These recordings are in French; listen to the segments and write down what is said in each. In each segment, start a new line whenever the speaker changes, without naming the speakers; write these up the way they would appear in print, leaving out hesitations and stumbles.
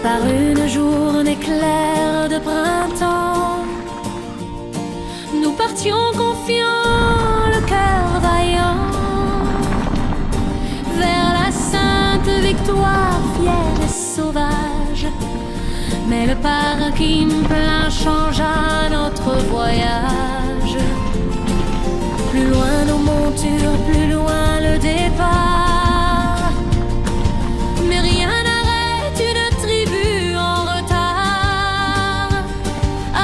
par une journée claire de printemps. Nous partions confiants, le cœur vaillant, vers la sainte victoire, fière et sauvage. Mais le parking plein changea notre voyage. Plus loin nos montures, plus loin le départ. Mais rien n'arrête une tribu en retard.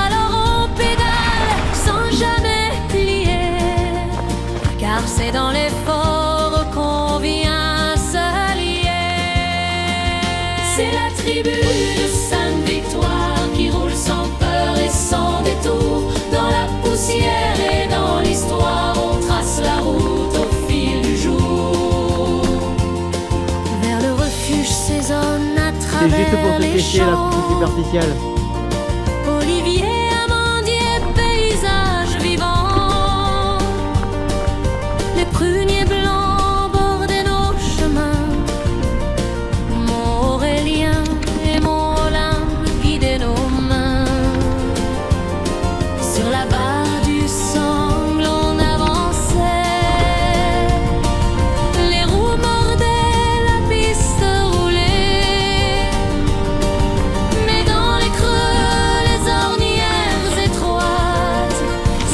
Alors on pédale sans jamais plier, car c'est dans l'effort qu'on vient se lier. C'est la tribu de Sainte-Victoire qui roule sans peur et sans détour. Dans la poussière et dans l'histoire, on trace la route au fil du jour. Vers le refuge saisonne à
C'est juste pour
travers
te
les
tester la
champs.
petite superficielle.
Olivier, amandier, paysage vivant. Les pruniers blancs bordaient nos chemins. Mon Aurélien et mon Olympe guidaient nos mains. Sur la barre du sangle on avançait. Les roues mordaient la piste roulée. Mais dans les creux, les ornières étroites,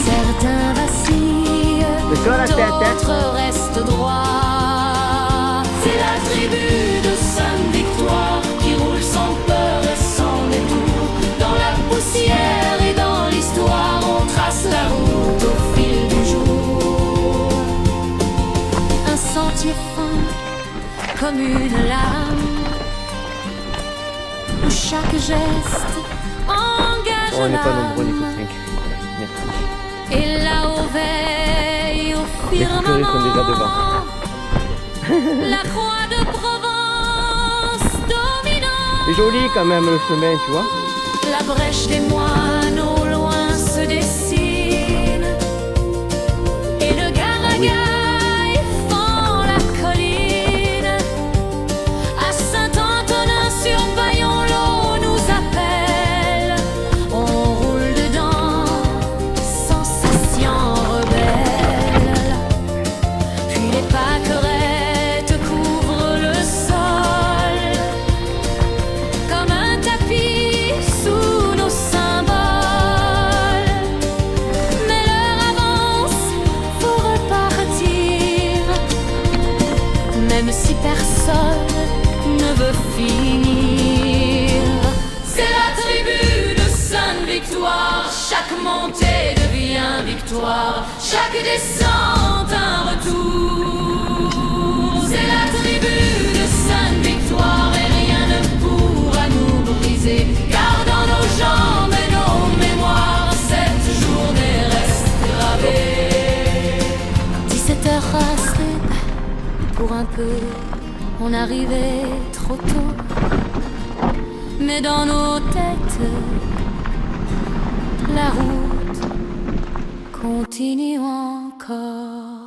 certains vacillent,
C'est toi la tête, hein?
d'autres restent droits. C'est la tribu de Sainte-Victoire qui roule sans peur et sans détour. Dans la poussière et dans l'histoire, on trace la route au fil du jour. Un sentier fin comme une lame, où chaque geste engage
Oh, on n'est pas nombreux,
l'âme.
les 5. Merci.
Et là-haut veille au
Les fouturés sont déjà devant.
firmament la croix de Provence dominant.
C'est joli quand même le chemin, tu vois.
La brèche des moines au loin se dessine, et le Garagaï fend la colline. À Saint-Antonin-sur-Bayon, l'eau nous appelle. On roule dedans, sensation rebelle. Puis les pâquerettes couvrent le sol comme un tapis sous nos symboles. Mais l'heure avance, faut repartir, même si personne ne veut finir. C'est la tribu de Sainte-Victoire, chaque montée devient victoire, chaque descente un retour. C'est la tribu de Sainte-Victoire et rien ne pourra nous briser, car dans nos jambes et nos mémoires, cette journée reste gravée. 17h rastées, pour un peu, on arrivait trop tôt, mais dans nos têtes, la route continue encore.